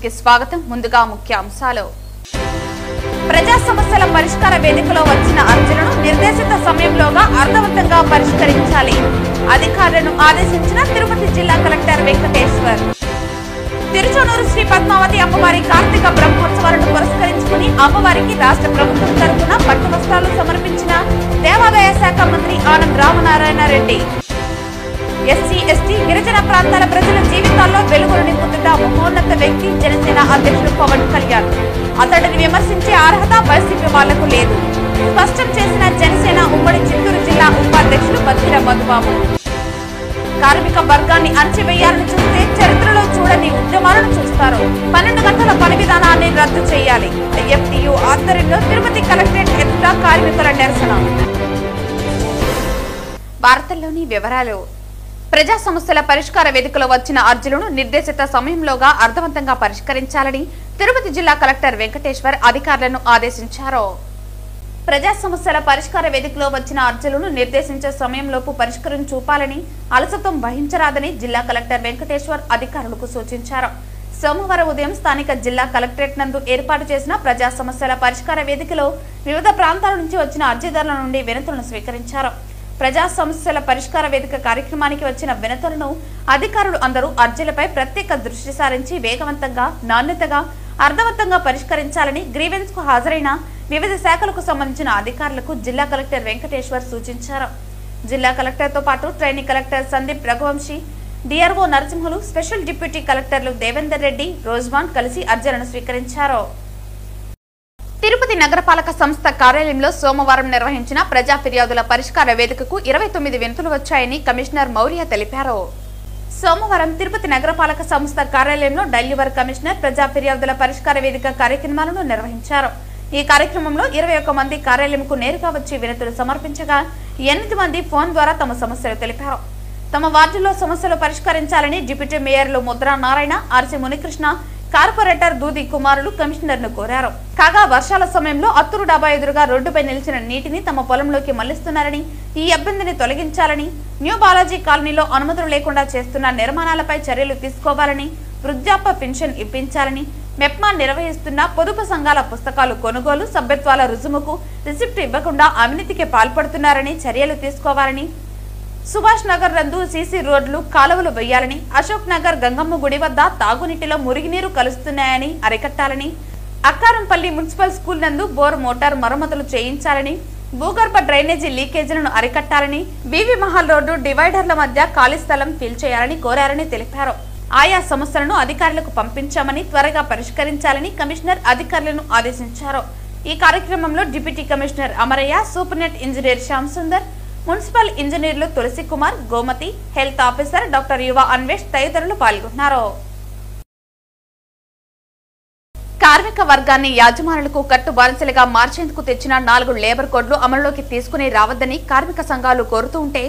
కి స్వాగతం. ముందుగా ముఖ్య అంశాలు. ప్రజా సమస్యల పరిష్కార వేదికలో వచ్చిన అర్జీలను నిర్దేశిత సమయంలోగా అర్థవంతంగా పరిష్కరించాలి. అధికారులను ఆదేశించిన తిరుపతి జిల్లా కలెక్టర్ వెంకటేశ్వర్. తిరుచానూరు శ్రీ పద్మావతి అమ్మవారి కార్తీక బ్రహ్మోత్సవాలను పురస్కరించుకుని అమ్మవారికి రాష్ట్ర ప్రభుత్వం తరఫున పట్టు వస్త్రాలు సమర్పించిన దేవాదాయ శాఖ మంత్రి ఆనంద్ రామనారాయణ రెడ్డి. ఎస్సీ, ఎస్టీ, గిరిజన ప్రాంతాల ప్రజల జీవితాల్లో వెలుగులు నింపుతున్న మహోన్నత వ్యక్తి జనసేన అధ్యక్షుడు పవన్ కళ్యాణ్. అతడిని విమర్శించే అర్హత వైసీపీ వాళ్లకు లేదు స్పష్టం చేసిన జనసేన ఉమ్మడి చిత్తూరు జిల్లా ఉపాధ్యక్షుడు బత్తిర మధుబాబు. కార్మిక వర్గాన్ని అణచివేయాలని చూస్తే చరిత్రలో చూడని ఉద్యమాలను చూస్తారు. 12 గంటల పని విధానాన్ని రద్దు చేయాలి. ఐఎఫ్టియు ఆధ్వర్యంలో తిరుపతి కలెక్టరేట్ ఎదుట కార్మికుల నిరసన. వార్తల్లోని వివరాలు. ప్రజా సమస్యల పరిష్కార వేదికలో వచ్చిన అర్జీలను నిర్దేశిత సమయంలోగా అర్థవంతంగా పరిష్కరించాలని తిరుపతి జిల్లా కలెక్టర్ వెంకటేశ్వర్ అధికారులను ఆదేశించారు. ప్రజా సమస్యల పరిష్కార వేదికలో వచ్చిన అర్జీలను నిర్దేశించే సమయంలోపు పరిష్కారం చూపాలని, అలసత్వం వహించరాదని జిల్లా కలెక్టర్ వెంకటేశ్వర్ అధికారులకు సూచించారు. సోమవారం ఉదయం స్థానిక జిల్లా కలెక్టరేట్ నందు ఏర్పాటు చేసిన ప్రజా సమస్యల పరిష్కార వేదికలో వివిధ ప్రాంతాల నుంచి వచ్చిన అర్జీదారుల నుండి వినతులను స్వీకరించారు. ప్రజా సమస్యల పరిష్కార వేదిక కార్యక్రమానికి వచ్చిన వినతులను అధికారులు అందరూ అర్జీలపై ప్రత్యేక దృష్టి సారించి వేగవంతంగా, నాణ్యతగా, అర్థవంతంగా పరిష్కరించాలని గ్రీవెన్స్ కు హాజరైన వివిధ శాఖలకు సంబంధించిన అధికారులకు జిల్లా కలెక్టర్ వెంకటేశ్వర్ సూచించారు. జిల్లా కలెక్టర్ తో పాటు training collector Sandeep Raghuvanshi, DRO Narasimhulu, special deputy కలెక్టర్లు దేవేందర్ రెడ్డి, రోజవాన్ కలిసి అర్జీలను స్వీకరించారు. తిరుపతి నగరపాలక సంస్థ కార్యాలయంలో సోమవారం నిర్వహించిన ప్రజా ఫిర్యాదుల పరిష్కార వేదికకు 29 వినతులు వచ్చాయని కమిషనర్ మౌర్య తెలిపారు. సోమవారం తిరుపతి నగరపాలక సంస్థ కార్యాలయంలో డైలీవర్ కమిషనర్ ప్రజా ఫిర్యాదుల పరిష్కార వేదిక కార్యక్రమాలను నిర్వహించారు. ఈ కార్యక్రమంలో 21 మంది కార్యాలయంకు నేరుగా వచ్చి వినతులు సమర్పించగా 8 మంది ఫోన్ ద్వారా తమ సమస్యలు తెలిపారు. తమ వార్డులో సమస్యలు పరిష్కరించాలని డిప్యూటీ మేయర్లు ముద్రా నారాయణ, ఆర్సీ మునికృష్ణ, కార్పొరేటర్ దూది కుమారులు కమిషనర్ ను కోరారు. కాగా వర్షాల సమయంలో అత్తూరు డాబా ఎదురుగా రోడ్డుపై నిలిచిన నీటిని తమ పొలంలోకి మళ్లిస్తున్నారని, ఈ ఇబ్బందిని తొలగించాలని, న్యూ బాలాజీ కాలనీలో అనుమతులు లేకుండా చేస్తున్న నిర్మాణాలపై చర్యలు తీసుకోవాలని, వృద్ధాప్య పెన్షన్ ఇప్పించాలని, మెప్మా నిర్వహిస్తున్న పొదుపు సంఘాల పుస్తకాలు కొనుగోలు, సభ్యత్వాల రుజుముకు రిసిప్ట్ ఇవ్వకుండా అవినీతికి పాల్పడుతున్నారని చర్యలు తీసుకోవాలని, సుభాష్ నగర్ నందు సీసీ రోడ్లు, కాలువలు వేయాలని, అశోక్ నగర్ గంగమ్మ గుడి వద్ద తాగునీటిలో మురుగునీరు కలుస్తున్నాయని అరికట్టాలని, అక్కారంపల్లి మున్సిపల్ స్కూల్ నందు బోర్ మోటార్ మరమ్మతులు చేయించాలని, భూగర్భ డ్రైనేజీ లీకేజీలను అరికట్టాలని, బీవీ మహల్ రోడ్డు డివైడర్ల మధ్య ఖాళీ స్థలం ఫిల్ చేయాలని కోరారని తెలిపారు. ఆయా సమస్యలను అధికారులకు పంపించామని, త్వరగా పరిష్కరించాలని కమిషనర్ అధికారులను ఆదేశించారు. ఈ కార్యక్రమంలో deputy commissioner Amarayya, superintendent engineer Shyam Sundar, municipal ఇంజనీర్లు Tulasi Kumar, Gomathi, health officer doctor Yuva Anvesh తదితరులు పాల్గొన్నారు. కార్మిక వర్గాన్ని యాజమానులకు కట్టు బానిసలుగా మార్చేందుకు తెచ్చిన 4 లేబర్ కోడ్లు అమలులోకి తీసుకుని రావద్దని కార్మిక సంఘాలు కోరుతూ ఉంటే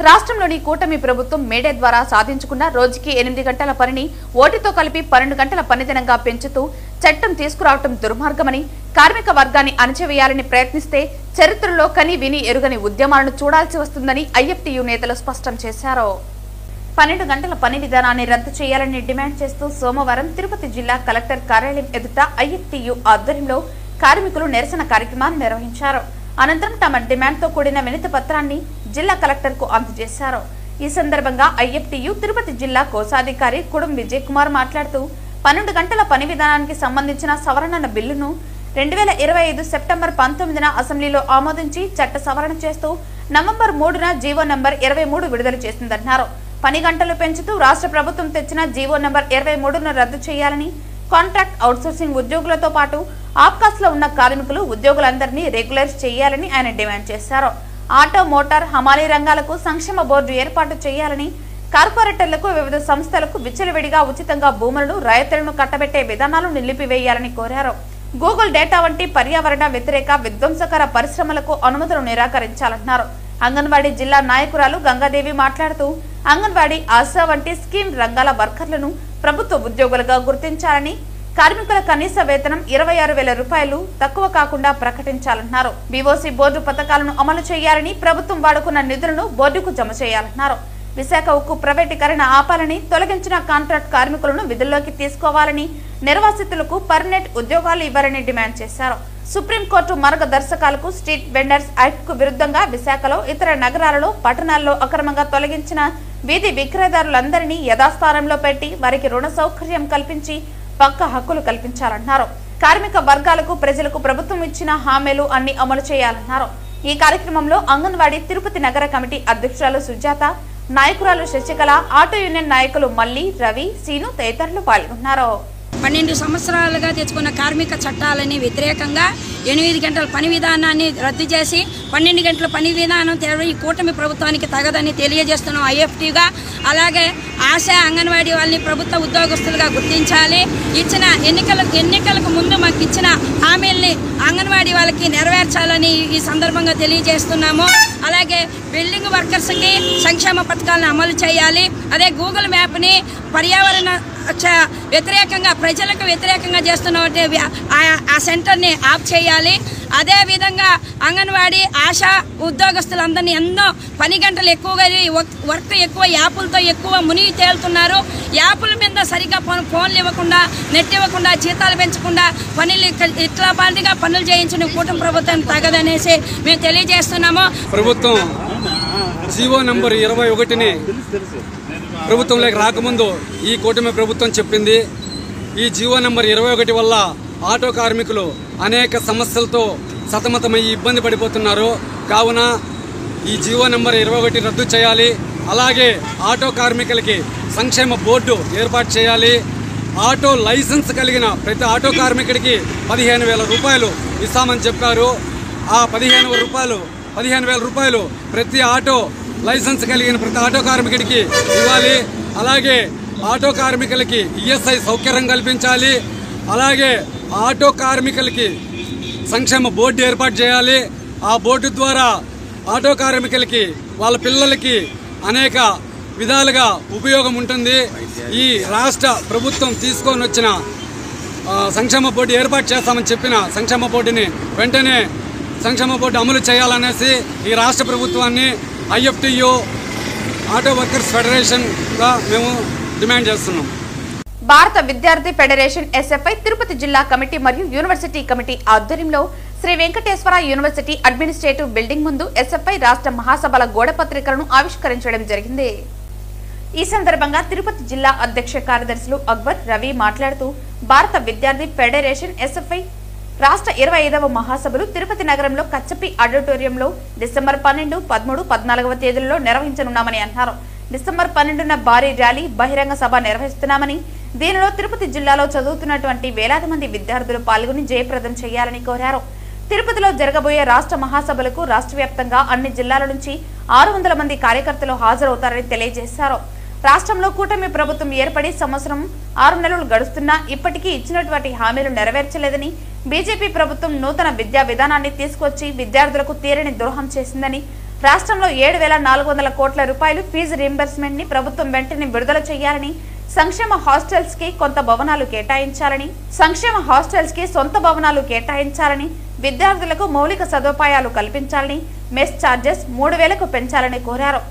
రాష్ట్రంలోని కూటమి ప్రభుత్వం మేడే ద్వారా సాధించుకున్న రోజుకి 8 గంటల పనిని ఓటితో కలిపి 12 గంటల పనిదినంగా పెంచుతూ చట్టం తీసుకురావటం దుర్మార్గమని, కార్మిక వర్గాన్ని అణచివేయాలని ప్రయత్నిస్తే చరిత్రలో కని విని ఎరుగని ఉద్యమాలను చూడాల్సి వస్తుందని ఐఎఫ్టియు నేతలు స్పష్టం చేశారు. 12 గంటల పని విధానాన్ని రద్దు చేయాలని డిమాండ్ చేస్తూ సోమవారం తిరుపతి జిల్లా కలెక్టర్ కార్యాలయం ఎదుట ఐఎఫ్టియు ఆధ్వర్యంలో కార్మికులు నిరసన కార్యక్రమాన్ని నిర్వహించారు. అనంతరం తమ డిమాండ్తో కూడిన వినతి పత్రాన్ని జిల్లా కలెక్టర్ కు అందజేశారు. ఈ సందర్భంగా ఐఎఫ్టియు తిరుపతి జిల్లా కోశాధికారి కుడం విజయ్ కుమార్ మాట్లాడుతూ 12 గంటల పని విధానానికి సంబంధించిన సవరణ బిల్లును 2025 సెప్టెంబర్ 19న అసెంబ్లీలో ఆమోదించి చట్ట సవరణ చేస్తూ నవంబర్ 3న జీవో నంబర్ 23 విడుదల చేసిందన్నారు. పని గంటలు పెంచుతూ రాష్ట్ర ప్రభుత్వం తెచ్చిన జీవో నంబర్ 23ను రద్దు చేయాలని, కాంట్రాక్ట్ అవుట్సోర్సింగ్ ఉద్యోగులతో పాటు ఆప్కాస్ లో ఉన్న కార్మికులు ఉద్యోగులందరినీ రెగ్యులైజ్ చేయాలని ఆయన డిమాండ్ చేశారు. ఆటో, మోటార్, హమాలీ రంగాలకు సంక్షేమ బోర్డు ఏర్పాటు చేయాలని, కార్పొరేటర్లకు, వివిధ సంస్థలకు విచ్చలవిడిగా ఉచితంగా భూములను, రాయితీలను కట్టబెట్టే విధానాలు నిలిపివేయాలని కోరారు. గూగుల్ డేటా వంటి పర్యావరణ వ్యతిరేక విధ్వంసకర పరిశ్రమలకు అనుమతులు నిరాకరించాలన్నారు. అంగన్వాడీ జిల్లా నాయకురాలు గంగాదేవి మాట్లాడుతూ అంగన్వాడీ, ఆశా వంటి స్కీమ్ రంగాల వర్కర్లను ప్రభుత్వ ఉద్యోగులుగా గుర్తించాలని, కార్మికుల కనీస వేతనం 26,000 రూపాయలు తక్కువ కాకుండా ప్రకటించాలన్నారు. బీఓసీ బోర్డు పథకాలను అమలు చేయాలని, ప్రభుత్వం వాడుకున్న నిధులను బోర్డుకు జమ చేయాలన్నారు. విశాఖ ఉక్కు ప్రైవేటీకరణ ఆపాలని, తొలగించిన కాంట్రాక్ట్ కార్మికులను విధుల్లోకి తీసుకోవాలని, నిర్వాసితులకు పర్మనెంట్ ఉద్యోగాలు ఇవ్వాలని డిమాండ్ చేశారు. సుప్రీంకోర్టు మార్గదర్శకాలకు స్ట్రీట్ వెండర్స్ యాక్ట్ కు విరుద్ధంగా విశాఖలో, ఇతర నగరాలలో, పట్టణాల్లో అక్రమంగా తొలగించిన వీధి విక్రయదారులందరినీ యథాస్థానంలో పెట్టి వారికి రుణ సౌకర్యం కల్పించి పక్కా హక్కులు కల్పించాలన్నారు. కార్మిక వర్గాలకు, ప్రజలకు ప్రభుత్వం ఇచ్చిన హామీలు అన్ని అమలు చేయాలన్నారు. ఈ కార్యక్రమంలో అంగన్వాడీ తిరుపతి నగర కమిటీ అధ్యక్షురాలు సుజాత, నాయకురాలు శశికళ, ఆటో యూనియన్ నాయకులు మల్లి, రవి, సీను తదితరులు పాల్గొన్నారు. 12 సంవత్సరాలుగా తెచ్చుకున్న కార్మిక చట్టాలని వ్యతిరేకంగా 8 గంటల పని విధానాన్ని రద్దు చేసి 12 గంటల పని విధానం ఈ కూటమి ప్రభుత్వానికి తగదని తెలియజేస్తున్నాం ఐఎఫ్టీగా. అలాగే ఆశా అంగన్వాడీ వాళ్ళని ప్రభుత్వ ఉద్యోగస్తులుగా గుర్తించాలి. ఇచ్చిన ఎన్నికలకు ముందు మాకు ఇచ్చిన హామీల్ని అంగన్వాడీ వాళ్ళకి నెరవేర్చాలని ఈ సందర్భంగా తెలియజేస్తున్నాము. అలాగే బిల్డింగ్ వర్కర్స్కి సంక్షేమ పథకాలను అమలు చేయాలి. అదే గూగుల్ మ్యాప్ని పర్యావరణ వ్యతిరేకంగా, ప్రజలకు వ్యతిరేకంగా చేస్తున్న ఆ సెంటర్ని ఆఫ్ చేయాలి. అదేవిధంగా అంగన్వాడీ ఆశా ఉద్యోగస్తులందరినీ ఎన్నో పని గంటలు ఎక్కువగా, వర్క్ ఎక్కువ, యాపులతో ఎక్కువ మునిగి తేలుతున్నారు. యాపుల మీద సరిగ్గా ఫోన్లు ఇవ్వకుండా, నెట్ ఇవ్వకుండా, జీతాలు పెంచకుండా పనులు ఇట్లా పాటిగా పనులు చేయించిన కూటమి ప్రభుత్వం తగదనేసి మేము తెలియజేస్తున్నాము. ప్రభుత్వం జీవో నంబర్ 21ని ప్రభుత్వంలోకి రాకముందు ఈ కూటమి ప్రభుత్వం చెప్పింది. ఈ జీవో నంబర్ 21 వల్ల ఆటో కార్మికులు అనేక సమస్యలతో సతమతమయ్యి ఇబ్బంది పడిపోతున్నారు. కావున ఈ జీవో నంబర్ 21 రద్దు చేయాలి. అలాగే ఆటో కార్మికులకి సంక్షేమ బోర్డు ఏర్పాటు చేయాలి. ఆటో లైసెన్స్ కలిగిన ప్రతి ఆటో కార్మికుడికి 15,000 రూపాయలు ఇస్తామని చెప్పారు. ఆ 15,000 రూపాయలు ప్రతి ఆటో లైసెన్స్ కలిగిన ప్రతి ఆటో కార్మికుడికి ఇవ్వాలి. అలాగే ఆటో కార్మికులకి ఈఎస్ఐ సౌకర్యం కల్పించాలి. అలాగే ఆటో కార్మికులకి సంక్షేమ బోర్డు ఏర్పాటు చేయాలి. ఆ బోర్డు ద్వారా ఆటో కార్మికులకి, వాళ్ళ పిల్లలకి అనేక విధాలుగా ఉపయోగం ఉంటుంది. ఈ రాష్ట్ర ప్రభుత్వం తీసుకొని వచ్చిన సంక్షేమ బోర్డు ఏర్పాటు చేస్తామని చెప్పిన సంక్షేమ బోర్డుని వెంటనే సంక్షేమ బోర్డు అమలు చేయాలనేసి ఈ రాష్ట్ర ప్రభుత్వాన్ని ఐఎఫ్టీయూ ఆటో వర్కర్స్ ఫెడరేషన్గా మేము డిమాండ్ చేస్తున్నాం. భారత విద్యార్థి ఫెడరేషన్ ఎస్ఎఫ్ఐ తిరుపతి జిల్లా కమిటీ మరియు యూనివర్సిటీ కమిటీ ఆధ్వర్యంలో Sri Venkateswara university administrative building ముందు ఎస్ఎఫ్ఐ రాష్ట్ర మహాసభల గోడ పత్రికలను ఆవిష్కరించడం జరిగింది. ఈ సందర్భంగా తిరుపతి జిల్లా అధ్యక్ష కార్యదర్శులు అక్బర్, రవి మాట్లాడుతూ భారత విద్యార్థి ఫెడరేషన్ ఎస్ఎఫ్ఐ రాష్ట్ర 25వ మహాసభలు తిరుపతి నగరంలో కచ్చపి ఆడిటోరియంలో డిసెంబర్ 12, 13, 14వ తేదీల్లో నిర్వహించనున్నామని అన్నారు. డిసెంబర్ 12న భారీ ర్యాలీ, బహిరంగ సభ నిర్వహిస్తున్నామని, దీనిలో తిరుపతి జిల్లాలో చదువుతున్నటువంటి వేలాది మంది విద్యార్థులు పాల్గొని జయప్రదం చేయాలని కోరారు. తిరుపతిలో జరగబోయే రాష్ట్ర మహాసభలకు రాష్ట్ర వ్యాప్తంగా అన్ని జిల్లాల నుంచి 600 మంది కార్యకర్తలు హాజరవుతారని తెలియజేశారు. రాష్ట్రంలో కూటమి ప్రభుత్వం ఏర్పడి సంవత్సరం 6 నెలలు గడుస్తున్నా ఇప్పటికీ ఇచ్చినటువంటి హామీలు నెరవేర్చలేదని, బీజేపీ ప్రభుత్వం నూతన విద్యా విధానాన్ని తీసుకొచ్చి విద్యార్థులకు తీరని ద్రోహం చేసిందని, రాష్ట్రంలో 7,400 కోట్ల రూపాయలు ఫీజు రీంబర్స్మెంట్ ని ప్రభుత్వం వెంటనే విడుదల చేయాలని, సంక్షేమ హాస్టల్స్ కి సొంత భవనాలు కేటాయించాలని, విద్యార్థులకు మౌలిక సదుపాయాలు కల్పించాలని, మెస్ ఛార్జెస్ 3,000కు పెంచాలని కోరారు.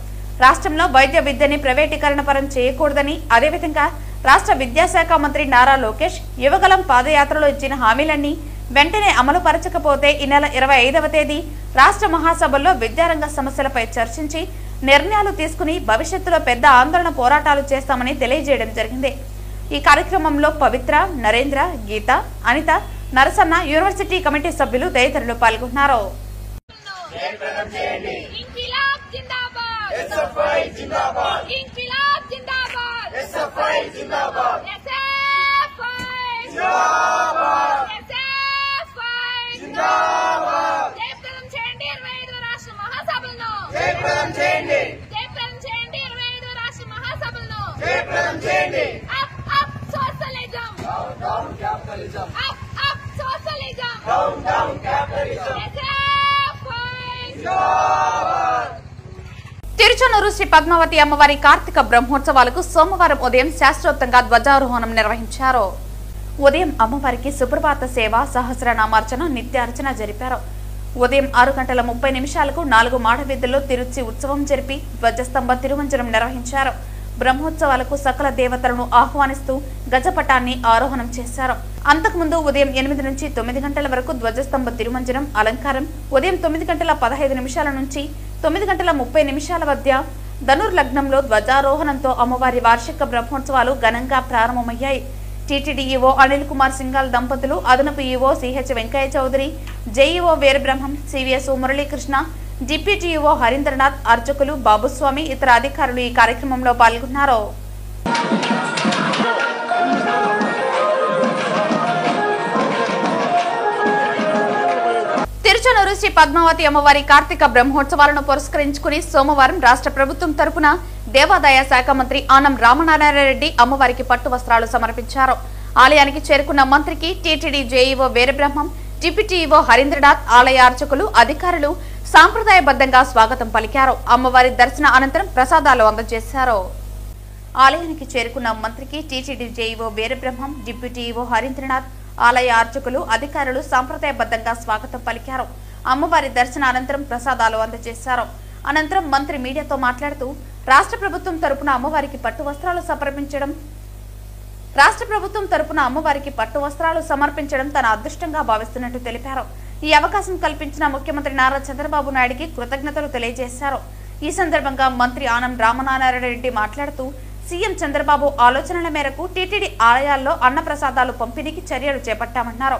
రాష్ట్రంలో వైద్య విద్యని ప్రైవేటీకరణ పరం చేయకూడదని, అదేవిధంగా రాష్ట్ర విద్యాశాఖ మంత్రి నారా లోకేష్ యువగలం పాదయాత్రలో ఇచ్చిన హామీలన్నీ వెంటనే అమలు పరచకపోతే ఈ నెల 25వ తేదీ రాష్ట్ర మహాసభల్లో విద్యారంగ సమస్యలపై చర్చించి నిర్ణయాలు తీసుకుని భవిష్యత్తులో పెద్ద ఆందోళన పోరాటాలు చేస్తామని తెలియజేయడం జరిగింది. ఈ కార్యక్రమంలో పవిత్ర, నరేంద్ర, గీత, అనిత, నరసన్న, యూనివర్సిటీ కమిటీ సభ్యులు తదితరులు పాల్గొన్నారు. తిరుచానూరు శ్రీ పద్మావతి అమ్మవారి కార్తీక బ్రహ్మోత్సవాలకు సోమవారం ఉదయం శాస్త్రోక్తంగా ధ్వజారోహణం నిర్వహించారు. ఉదయం అమ్మవారికి సుప్రభాత సేవ, సహస్రనామార్చన, నిత్యార్చన జరిపారు. ఉదయం 6:30 4 మాడ వీధుల్లో తిరుచి ఉత్సవం జరిపి ధ్వజస్తంభ తిరుమంజనం నిర్వహించారు. బ్రహ్మోత్సవాలకు సకల దేవతలను ఆహ్వానిస్తూ గజపటాన్ని ఆరోహణం చేశారు. అంతకుముందు ఉదయం 8 నుంచి 9 గంటల వరకు ధ్వజస్తంభ తిరుమంజనం అలంకారం, ఉదయం 9:15 నుంచి 9:30 మధ్య ధనుర్లగ్నంలో ధ్వజారోహణంతో అమ్మవారి వార్షిక బ్రహ్మోత్సవాలు ఘనంగా ప్రారంభమయ్యాయి. టీటీడీ ఈవో అనిల్ కుమార్ సింఘాల్ దంపతులు, అదనపు EO CH Venkaiah Chowdary, JEO Veerabrahmam, CVSO Muralikrishna, deputy EO Harindranath, అర్చకులు బాబుస్వామి, ఇతర అధికారులు ఈ కార్యక్రమంలో పాల్గొన్నారు. తిరుచానూరు శ్రీ పద్మావతి అమ్మవారి కార్తీక బ్రహ్మోత్సవాలను పురస్కరించుకుని సోమవారం రాష్ట్ర ప్రభుత్వం తరపున దేవాదాయ శాఖ మంత్రి ఆనం రామనారాయణ రెడ్డి అమ్మవారికి పట్టు వస్త్రాలు సమర్పించారు. ఆలయానికి చేరుకున్న మంత్రికి TTD JEO Veerabrahmam, deputy EO Harindranath, ఆలయ అర్చకులు, అధికారులు సాంప్రదాయబద్ధంగా స్వాగతం పలికారు. అమ్మవారి దర్శన అనంతరం ప్రసాదాలు అందజేశారు. ఆలయానికి చేరుకున్న మంత్రికి TTD JEO Veerabrahmam, deputy EO Harindranath, ఆలయ అర్చకులు, అధికారులు సాంప్రదాయబద్ధంగా స్వాగతం పలికారు. అమ్మవారి దర్శన అనంతరం ప్రసాదాలు అందజేశారు. అనంతరం మంత్రి మీడియాతో మాట్లాడుతూ రాష్ట్ర ప్రభుత్వం తరపున అమ్మవారికి పట్టు వస్త్రాలు సమర్పించడం తన అదృష్టంగా భావిస్తున్నట్టు తెలిపారు. ఈ అవకాశం కల్పించిన ముఖ్యమంత్రి నారా చంద్రబాబు నాయుడుకి కృతజ్ఞతలు తెలియజేశారు. ఈ సందర్భంగా మంత్రి ఆనం రామనారాయణ రెడ్డి మాట్లాడుతూ సీఎం చంద్రబాబు ఆలోచనల మేరకు టీటీడీ ఆలయాల్లో అన్నప్రసాదాలు పంపిణీకి చర్యలు చేపట్టామన్నారు.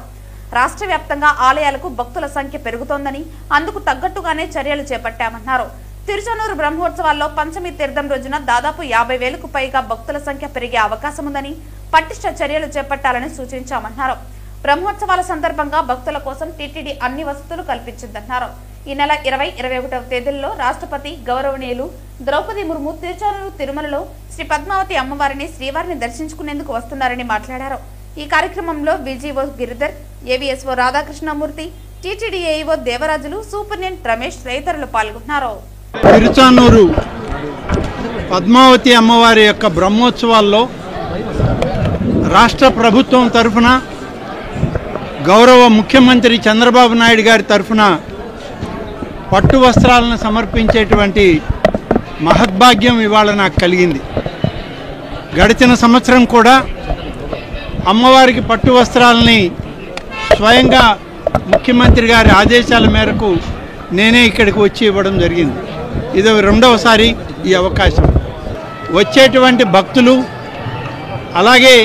రాష్ట్ర వ్యాప్తంగా ఆలయాలకు భక్తుల సంఖ్య పెరుగుతోందని, అందుకు తగ్గట్టుగానే చర్యలు చేపట్టామన్నారు. తిరుచానూరు బ్రహ్మోత్సవాల్లో పంచమి తీర్థం రోజున దాదాపు 50,000కు పైగా భక్తుల సంఖ్య పెరిగే అవకాశం ఉందని, పటిష్ట చర్యలు చేపట్టాలని సూచించామన్నారు. బ్రహ్మోత్సవాల సందర్భంగా భక్తుల కోసం టీటీడీ అన్ని వసతులు కల్పించిందన్నారు. ఈ నెల 20, 21వ తేదీల్లో రాష్ట్రపతి గౌరవనీయులు ద్రౌపది ముర్ము తిరుచానూరు తిరుమలలో శ్రీ పద్మావతి అమ్మవారిని శ్రీవారిని దర్శించుకునేందుకు వస్తున్నారని మాట్లాడారు. ఈ కార్యక్రమంలో VGO Giridhar, AVSO Radhakrishnamurthy, TTD AEO Devarajulu, superintendent Ramesh తదితరులు పాల్గొన్నారు. తిరుచానూరు పద్మావతి అమ్మవారి యొక్క బ్రహ్మోత్సవాల్లో రాష్ట్ర ప్రభుత్వం తరఫున గౌరవ ముఖ్యమంత్రి చంద్రబాబు నాయుడు గారి తరఫున పట్టు వస్త్రాలను సమర్పించేటువంటి మహద్భాగ్యం ఇవాళ నాకు కలిగింది. గడిచిన సంవత్సరం కూడా అమ్మవారికి పట్టు వస్త్రాలని స్వయంగా ముఖ్యమంత్రి గారి ఆదేశాల మేరకు నేనే ఇక్కడికి వచ్చి ఇవ్వడం జరిగింది. ఇది రెండవసారి ఈ అవకాశం. వచ్చేటువంటి భక్తులు అలాగే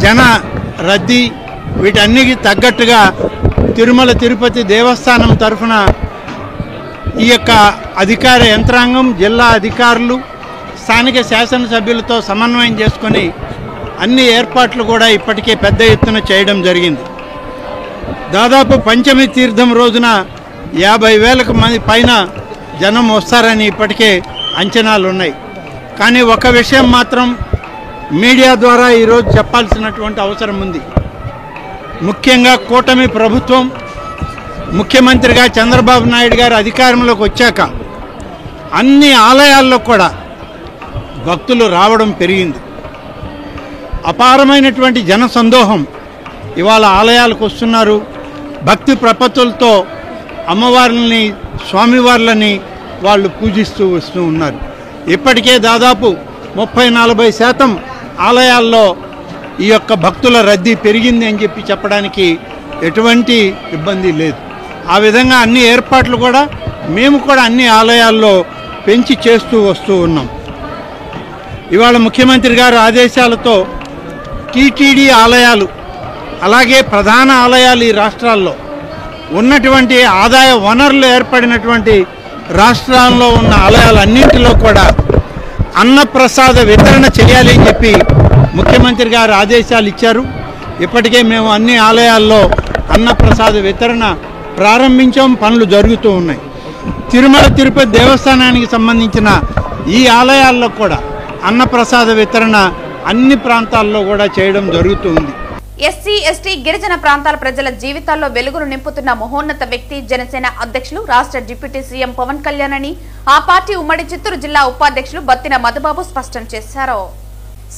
జన రద్దీ వీటన్నిటికీ తగ్గట్టుగా తిరుమల తిరుపతి దేవస్థానం తరఫున ఈ యొక్క అధికార యంత్రాంగం, జిల్లా అధికారులు, స్థానిక శాసనసభ్యులతో సమన్వయం చేసుకొని అన్ని ఏర్పాట్లు కూడా ఇప్పటికే పెద్ద ఎత్తున చేయడం జరిగింది. దాదాపు పంచమి తీర్థం రోజున 50,000 మంది పైన జనం వస్తారని ఇప్పటికే అంచనాలు ఉన్నాయి. కానీ ఒక విషయం మాత్రం మీడియా ద్వారా ఈరోజు చెప్పాల్సినటువంటి అవసరం ఉంది. ముఖ్యంగా కూటమి ప్రభుత్వం, ముఖ్యమంత్రిగా చంద్రబాబు నాయుడు గారు అధికారంలోకి వచ్చాక అన్ని ఆలయాల్లో కూడా భక్తులు రావడం పెరిగింది. అపారమైనటువంటి జన సందోహం ఇవాళ ఆలయాలకు వస్తున్నారు. భక్తి ప్రపత్తులతో అమ్మవార్లని, స్వామివార్లని వాళ్ళు పూజిస్తూ వస్తూ ఉన్నారు. ఇప్పటికే దాదాపు 30-40% ఆలయాల్లో ఈ యొక్క భక్తుల రద్దీ పెరిగింది అని చెప్పడానికి ఎటువంటి ఇబ్బంది లేదు. ఆ విధంగా అన్ని ఏర్పాట్లు కూడా మేము కూడా అన్ని ఆలయాల్లో పెంచి చేస్తూ వస్తూ ఉన్నాం. ఇవాళ ముఖ్యమంత్రి గారి ఆదేశాలతో టీటీడీ ఆలయాలు అలాగే ప్రధాన ఆలయాలు ఈ రాష్ట్రాల్లో ఉన్నటువంటి ఆదాయ వనరులు ఏర్పడినటువంటి రాష్ట్రాల్లో ఉన్న ఆలయాలన్నింటిలో కూడా అన్నప్రసాద వితరణ చేయాలి అని చెప్పి ముఖ్యమంత్రి గారు ఆదేశాలు ఇచ్చారు. ఇప్పటికే మేము అన్ని ఆలయాల్లో అన్నప్రసాద వితరణ ప్రారంభించాం, పనులు జరుగుతూ ఉన్నాయి. తిరుమల తిరుపతి దేవస్థానానికి సంబంధించిన ఈ ఆలయాల్లో కూడా అన్నప్రసాద వితరణ అన్ని ప్రాంతాల్లో కూడా చేయడం జరుగుతుంది. ఎస్సీ, ఎస్టీ, గిరిజన ప్రాంతాల ప్రజల జీవితాల్లో వెలుగును నింపుతున్న మహోన్నత వ్యక్తి జనసేన అధ్యక్షులు, రాష్ట్ర డిప్యూటీ సీఎం పవన్ కళ్యాణ్ అని ఆ పార్టీ ఉమ్మడి చిత్తూరు జిల్లా ఉపాధ్యక్షులు బత్తిన మధుబాబు స్పష్టం చేశారు.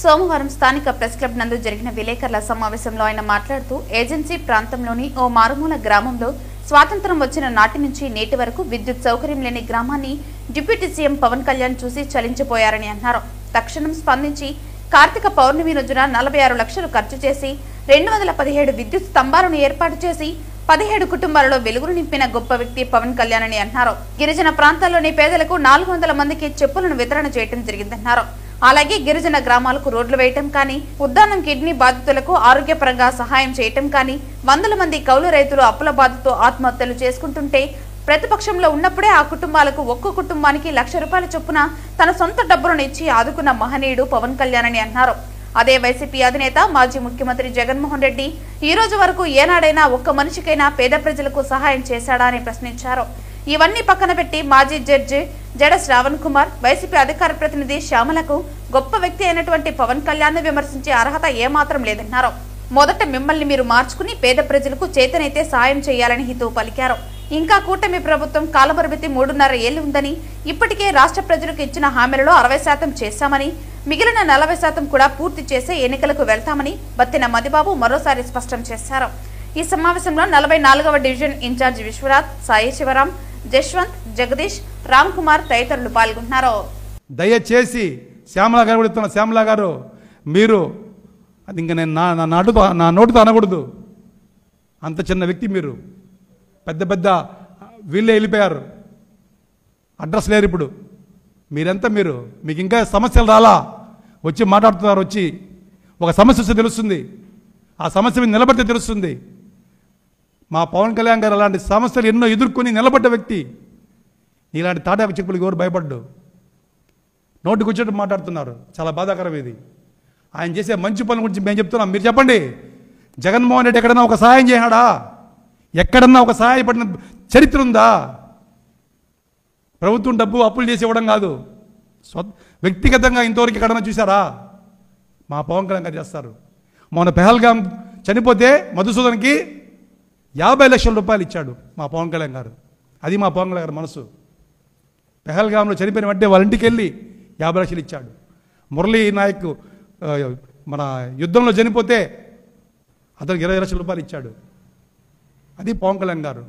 సోమవారం స్థానిక ప్రెస్ క్లబ్ నందు జరిగిన విలేకరుల సమావేశంలో ఆయన మాట్లాడుతూ ఏజెన్సీ ప్రాంతంలోని ఓ మారుమూల గ్రామంలో స్వాతంత్ర్యం వచ్చిన నాటి నుంచి నేటి వరకు విద్యుత్ సౌకర్యం లేని గ్రామాన్ని డిప్యూటీ సీఎం పవన్ కళ్యాణ్ చూసి చలించిపోయారని అన్నారు. తక్షణం స్పందించి కార్తీక పౌర్ణమి రోజున 46 లక్షలు ఖర్చు చేసి 217 విద్యుత్ స్తంభాలను ఏర్పాటు చేసి 17 కుటుంబాలలో వెలుగులు నింపిన గొప్ప వ్యక్తి పవన్ కళ్యాణ్ అని అన్నారు. గిరిజన ప్రాంతాల్లోని పేదలకు 400 మందికి చెప్పులను వితరణ చేయడం జరిగిందన్నారు. అలాగే గిరిజన గ్రామాలకు రోడ్లు వేయటం కానీ, ఉద్దానం కిడ్నీ బాధితులకు ఆరోగ్యపరంగా సహాయం చేయటం కానీ, 100 మంది కౌలు రైతులు అప్పుల బాధతో ఆత్మహత్యలు చేసుకుంటుంటే ప్రతిపక్షంలో ఉన్నప్పుడే ఆ కుటుంబాలకు ఒక్కో కుటుంబానికి 1,00,000 రూపాయల చొప్పున తన సొంత డబ్బులను ఇచ్చి ఆదుకున్న మహనీయుడు పవన్ కళ్యాణ్ అని అన్నారు. అదే వైసీపీ అధినేత మాజీ ముఖ్యమంత్రి జగన్మోహన్ రెడ్డి ఈ రోజు వరకు ఏనాడైనా ఒక్క మనిషికైనా పేద ప్రజలకు సహాయం చేశాడా అని ప్రశ్నించారు. ఇవన్నీ పక్కన పెట్టి మాజీ జడ్జి జడ శ్రావణ్ కుమార్, వైసీపీ అధికార ప్రతినిధి శ్యామలకు గొప్ప వ్యక్తి అయినటువంటి పవన్ కళ్యాణ్ విమర్శించే అర్హత ఏమాత్రం లేదన్నారు. మొదట మిమ్మల్ని మీరు మార్చుకుని పేద ప్రజలకు చేతనైతే సాయం చేయాలని హితవు పలికారు. ఇంకా కూటమి ప్రభుత్వం కాలపరిమితి 3.5 ఏళ్లు ఉందని, ఇప్పటికే రాష్ట్ర ప్రజలకు ఇచ్చిన హామీలలో 60% చేశామని, మిగిలిన 40% కూడా పూర్తి చేసే ఎన్నికలకు వెళ్తామని బత్తిన మదిబాబు మరోసారి స్పష్టం చేశారు. ఈ సమావేశంలో 44వ డివిజన్ ఇన్ఛార్జి విశ్వనాథ్, సాయి శివరాం, జశ్వంత్, జగదీష్, రామ్ కుమార్ తదితరులు పాల్గొన్నారు. దయచేసి శ్యామలా గారు కూడా ఇస్తున్న శ్యామలా గారు, మీరు అది ఇంకా నేను నా నోటితో అనకూడదు. అంత చిన్న వ్యక్తి మీరు. పెద్ద పెద్ద వీళ్ళే వెళ్ళిపోయారు, అడ్రస్ లేరు ఇప్పుడు. మీరెంత మీకు ఇంకా సమస్యలు రాలా, వచ్చి మాట్లాడుతున్నారు. వచ్చి ఒక సమస్య వస్తే తెలుస్తుంది, ఆ సమస్య మీద నిలబడితే తెలుస్తుంది. మా పవన్ కళ్యాణ్ గారు అలాంటి సమస్యలు ఎన్నో ఎదుర్కొని నిలబడ్డ వ్యక్తి. ఇలాంటి తాటాకు చెప్పులకు ఎవరు భయపడ్డు, నోటికి వచ్చేటప్పుడు మాట్లాడుతున్నారు. చాలా బాధాకరం ఇది. ఆయన చేసే మంచి పనుల గురించి మేము చెప్తున్నాం, మీరు చెప్పండి. జగన్మోహన్ రెడ్డి ఎక్కడన్నా ఒక సహాయం చేశాడా? ఎక్కడన్నా ఒక సహాయపడిన చరిత్ర ఉందా? ప్రభుత్వం డబ్బు అప్పులు చేసి ఇవ్వడం కాదు, వ్యక్తిగతంగా ఇంతవరకు ఎక్కడన్నా చూసారా? మా పవన్ కళ్యాణ్ గారు చేస్తారు. మొన్న పెహల్గాం చనిపోతే మధుసూదన్కి 50 లక్షల రూపాయలు ఇచ్చాడు మా పవన్ కళ్యాణ్ గారు. అది మా పవన్ కళ్యాణ్ గారు మనసు. పెహల్గాంలో చనిపోయిన వెంటనే వాళ్ళ ఇంటికి వెళ్ళి 50 లక్షలు ఇచ్చాడు. మురళీ నాయక్ మన యుద్ధంలో చనిపోతే అతనికి 20 లక్షల రూపాయలు ఇచ్చాడు. అది పవన్ కళ్యాణ్ గారు.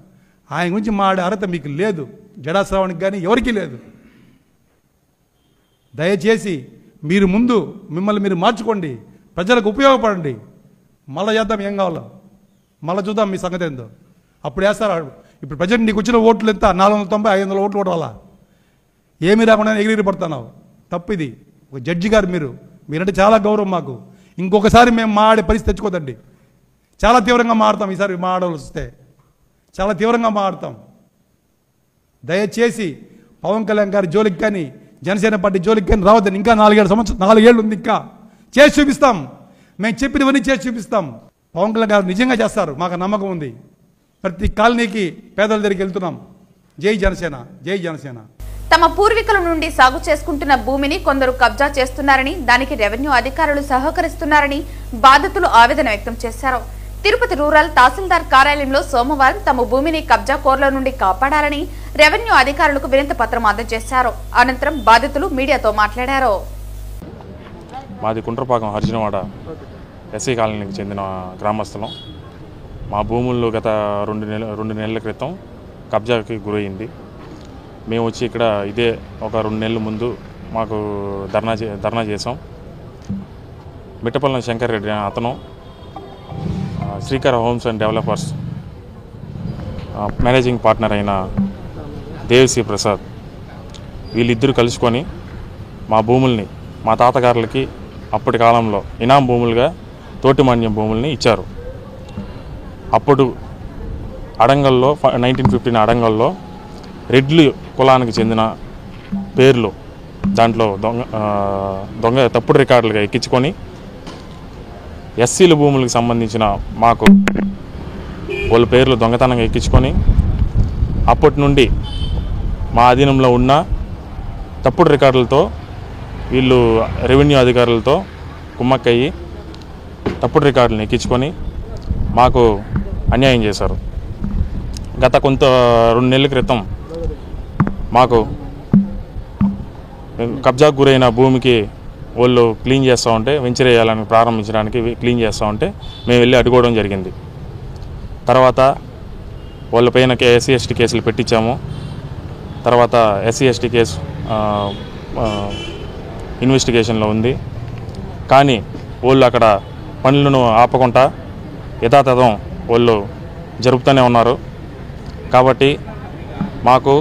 ఆయన గురించి మాడే అర్హత మీకు లేదు, జడా శ్రావణ్కి కానీ ఎవరికీ లేదు. దయచేసి మీరు ముందు మిమ్మల్ని మీరు మార్చుకోండి, ప్రజలకు ఉపయోగపడండి. మళ్ళీ చేద్దాం, ఏం కావాలో మళ్ళీ చూద్దాం మీ సంగతి ఏందో. అప్పుడు వేస్తారు. ఇప్పుడు ప్రజెంట్ నీకు వచ్చిన ఓట్లు ఎంత? 490, 500 ఓట్లు కూడా రాలా. ఏమీ రాకుండా ఎగిరి పడుతున్నావు. తప్పు ఇది. ఒక జడ్జి గారు మీరంటే చాలా గౌరవం మాకు. ఇంకొకసారి మేము మాడే పరిస్థితి తెచ్చుకోదండి. చాలా తీవ్రంగా మారుతాం. ఈసారి మాడవలసి వస్తే చాలా తీవ్రంగా మారుతాం. దయచేసి పవన్ కళ్యాణ్ గారి జోలికి కానీ, జనసేన పార్టీ జోలికి కానీ రావద్దని. ఇంకా 4 ఏళ్ళు ఉంది, ఇంకా చేసి చూపిస్తాం. మేము చెప్పినవన్నీ చేసి చూపిస్తాం. పవన్ కళ్యాణ్ గారు నిజంగా చేస్తారు, మాకు నమ్మకం ఉంది. ప్రతి కాలనీకి పేదల దగ్గరికి వెళ్తున్నాం. జై జనసేన, జై జనసేన. తమ పూర్వీకుల నుండి సాగు చేసుకుంటున్న భూమిని కొందరు కబ్జా చేస్తున్నారని, దానికి రెవెన్యూ అధికారులు సహకరిస్తున్నారని బాధితులు ఆవేదన వ్యక్తం చేశారు. తిరుపతి రూరల్ తహసీల్దార్ కార్యాలయంలో సోమవారం తమ భూమిని కబ్జా కోర్ల నుండి కాపాడాలని రెవెన్యూ అధికారులకు వినతి పత్రం అందజేశారు. అనంతరం బాధితులు మీడియాతో మాట్లాడారు. మాది కుంట్రపాకం హర్జనవాడ ఎస్సీ కాలనీకి చెందిన గ్రామస్తులం. మా భూముల్లో గత 2 నెలల క్రితం కబ్జాకి గురయింది. మేము వచ్చి ఇక్కడ ఇదే ఒక 2 నెలల ముందు మాకు ధర్నా చేసాం. మిట్టపల్లం శంకర్ రెడ్డి అతను, Srikara homes and developers managing partner అయిన దేవిశ్రీ ప్రసాద్, వీళ్ళిద్దరూ కలుసుకొని మా భూముల్ని మా తాతగారులకి అప్పటి కాలంలో ఇనాం భూములుగా తోటిమాన్యం భూముల్ని ఇచ్చారు. అప్పుడు అడంగల్లో 1915 అడంగల్లో రెడ్లు కులానికి చెందిన పేర్లు దాంట్లో దొంగ తప్పుడు రికార్డులుగా ఎక్కించుకొని ఎస్సీల భూములకు సంబంధించిన మాకు వాళ్ళ పేర్లు దొంగతనంగా ఎక్కించుకొని అప్పటి నుండి మా అధీనంలో ఉన్న తప్పుడు రికార్డులతో వీళ్ళు రెవెన్యూ అధికారులతో కుమ్మక్కయ్యి తప్పుడు రికార్డులను ఎక్కించుకొని మాకు అన్యాయం చేశారు. గత 2 నెలల క్రితం మాకు కబ్జాకు గురైన భూమికి వాళ్ళు క్లీన్ చేస్తూ ఉంటే, వెంచర్ వేయాలని ప్రారంభించడానికి క్లీన్ చేస్తూ ఉంటే మేము వెళ్ళి అడ్డుకోవడం జరిగింది. తర్వాత వాళ్ళ పైన ఎస్సీ ఎస్టీ కేసులు పెట్టించాము. తర్వాత ఎస్సీ ఎస్టీ కేసు ఇన్వెస్టిగేషన్లో ఉంది. కానీ వాళ్ళు అక్కడ పనులను ఆపకుండా యథాతథం వాళ్ళు జరుపుతూనే ఉన్నారు. కాబట్టి మాకు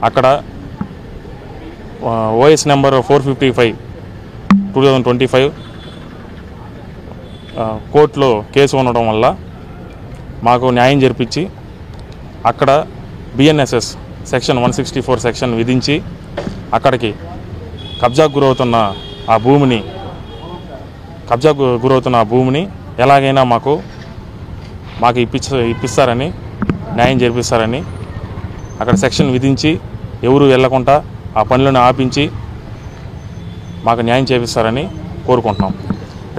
అక్కడ ఓఎస్ నెంబర్ 455/2025 కోర్టులో కేసు ఉండడం వల్ల మాకు న్యాయం జరిపించి అక్కడ బిఎన్ఎస్ఎస్ సెక్షన్ 164 సెక్షన్ విధించి అక్కడికి కబ్జాకు గురవుతున్న ఆ భూమిని ఎలాగైనా మాకు ఇప్పిస్తారని, న్యాయం జరిపిస్తారని అక్కడ సెక్షన్ విధించి ఎవరు వెళ్లకుండా ఆ పనులను ఆపించి మాకు న్యాయం చేపిస్తారని కోరుకుంటున్నాం.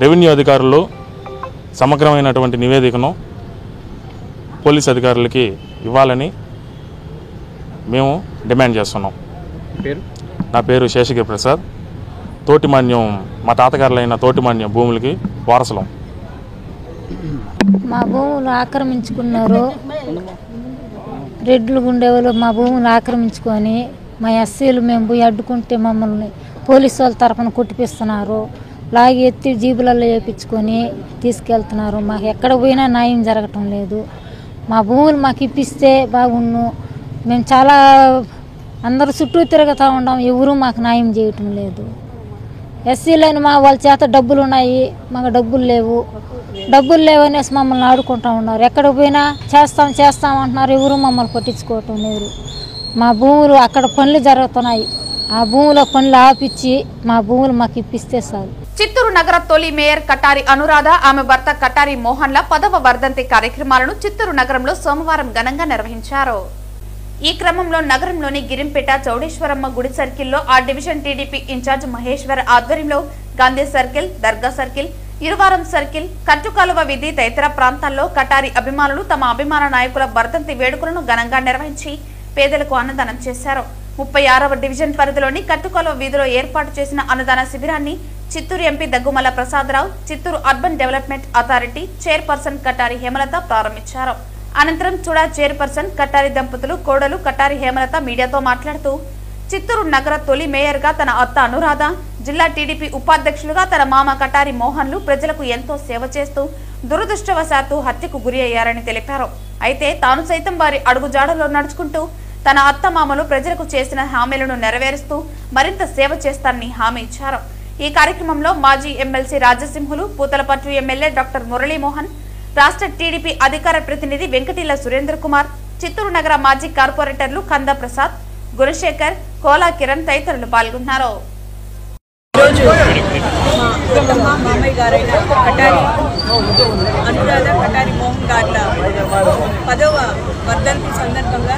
రెవెన్యూ అధికారులు సమగ్రమైనటువంటి నివేదికను పోలీస్ అధికారులకి ఇవ్వాలని మేము డిమాండ్ చేస్తున్నాం. నా పేరు శేషగిరి ప్రసాద్. తోటిమాన్యం మా తాతగారులైన తోటిమాన్యం భూములకి వారసులం. మా భూములు ఆక్రమించుకున్నారు. రెడ్లు గుండేవాళ్ళు మా భూములు ఆక్రమించుకొని మా ఎస్సీలు మేము పోయి అడ్డుకుంటే మమ్మల్ని పోలీసు వాళ్ళ తరఫున కొట్టిపిస్తున్నారు. లాగి ఎత్తి జీబులలో వేయించుకొని తీసుకెళ్తున్నారు. మాకు ఎక్కడ పోయినా న్యాయం జరగటం లేదు. మా భూములు మాకు ఇప్పిస్తే బాగుండు. మేము చాలా అందరూ చుట్టూ తిరుగుతూ ఉన్నాం, ఎవరూ మాకు న్యాయం చేయటం లేదు. ఎస్సీలైన మా వాళ్ళ చేత డబ్బులు ఉన్నాయి, మాకు డబ్బులు లేవు అనేసి మమ్మల్ని ఆడుకుంటూ ఉన్నారు. ఎక్కడికి పోయినా చేస్తాం అంటున్నారు, ఎవరు మమ్మల్ని పట్టించుకోవటం లేదు. మా భూములు అక్కడ పనులు జరుగుతున్నాయి, ఆ భూములో పనులు ఆపిచ్చి మా భూములు మాకు ఇప్పిస్తే చాలు. చిత్తూరు నగర తొలి మేయర్ కటారి అనురాధ, ఆమె భర్త కటారి మోహన్ల 10వ వర్ధంతి కార్యక్రమాలను చిత్తూరు నగరంలో సోమవారం ఘనంగా నిర్వహించారు. ఈ క్రమంలో నగరంలోని గిరింపేట చౌడేశ్వరమ్మ గుడి సర్కిల్లో ఆ డివిజన్ టీడీపీ ఇన్ఛార్జ్ మహేశ్వర్ ఆధ్వర్యంలో గాంధీ సర్కిల్, దర్గా సర్కిల్, ఇరువారం సర్కిల్, కట్టుకాలువ వీధి తదితర ప్రాంతాల్లో కటారి అభిమానులు తమ అభిమాన నాయకుల వర్ధంతి వేడుకలను ఘనంగా నిర్వహించి పేదలకు అన్నదానం చేశారు. 36వ డివిజన్ పరిధిలోని కట్టుకాలువ వీధిలో ఏర్పాటు చేసిన అన్నదాన శిబిరాన్ని Chittoor MP Daggumalla Prasadarao, Chittoor urban development authority chairperson Katari Hemalatha ప్రారంభించారు. అనంతరం చుడా చైర్పర్సన్ కటారి దంపతులు కోడలు కటారి హేమలత మీడియాతో మాట్లాడుతూ చిత్తూరు నగర తొలి మేయర్ గా తన అత్త అనురాధ, జిల్లా టీడీపీ ఉపాధ్యక్షులుగా తన మామ కటారి మోహన్లు ప్రజలకు ఎంతో సేవ చేస్తూ దురదృష్టవశాత్తు హత్యకు గురి అయ్యారని తెలిపారు. అయితే తాను సైతం వారి అడుగుజాడలో నడుచుకుంటూ తన అత్త మామలు ప్రజలకు చేసిన హామీలను నెరవేరుస్తూ మరింత సేవ చేస్తారని హామీ ఇచ్చారు. ఈ కార్యక్రమంలో మాజీ MLC Rajasimhulu, Puthalapattu MLA doctor Muralimohan, రాష్ట్ర టీడీపీ అధికార ప్రతినిధి వెంకటిల్ల సురేంద్ర కుమార్, చిత్తూరు నగర మాజీ కార్పొరేటర్లు కంద ప్రసాద్, గుణశేఖర్, కోలా కిరణ్ తదితరులు పాల్గొన్నారు. మామయ్య గారైన కటారి అనురాధ, కటారి మోహన్ గార్ల 10వ వర్ధంతి సందర్భంగా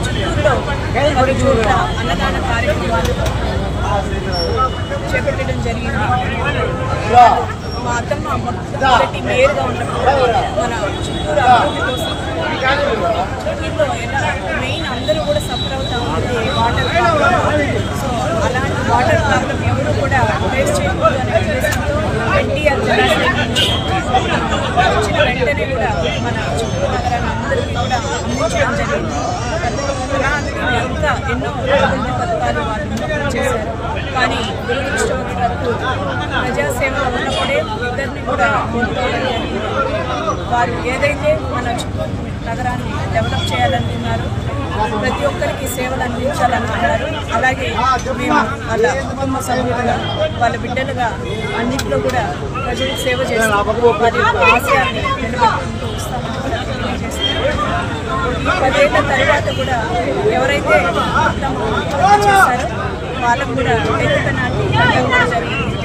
చిత్తూరులో 10 చోట్ల అన్నదాన కార్యక్రమాలు చేపట్టడం జరిగింది. మా అత్తమ్మ మొదటి మేయర్గా ఉన్నప్పుడు మన చిత్తూరు అభివృద్ధి కోసం చిత్తూరులో ఎలా మెయిన్ అందరూ కూడా సఫర్ అవుతూ ఉంటుంది వాటర్ ప్రాబ్లం. సో అలాంటి వాటర్ ప్రాబ్లం ఎవరు కూడా ఫేస్ చేయకూడదు అనే ఉద్దేశంతో ఎన్టీఆర్ వచ్చిన వెంటనే కూడా మన చిత్తూరు నగరాన్ని అందరికీ కూడా అందించడం జరిగింది. ఇంకా ఎన్నో అభివృద్ధి పథకాలు వాళ్ళు చేశారు. కానీ దురదృష్టవశాత్తు ప్రజాసేవలో ఉన్నప్పుడే ఇద్దరిని కూడా కోల్పోవడం జరిగింది. వారు ఏదైతే మన చిత్తూరు నగరాన్ని డెవలప్ చేయాలనుకున్నారు, ప్రతి ఒక్కరికి సేవలు అందించాలనుకున్నారు. అలాగే మేము వాళ్ళ కుటుంబ సభ్యులుగా, వాళ్ళ బిడ్డలుగా అన్నింటిలో కూడా ప్రజలకు సేవ చేస్తూ వారి యొక్క ఆశయాన్ని నిలబెట్టుకుంటూ వస్తామని కూడా తెలియజేస్తారు. ఈ 10 ఏళ్ల తర్వాత కూడా ఎవరైతే చేశారో వాళ్ళకు కూడా వేతనాన్ని ఇవ్వడం జరిగింది.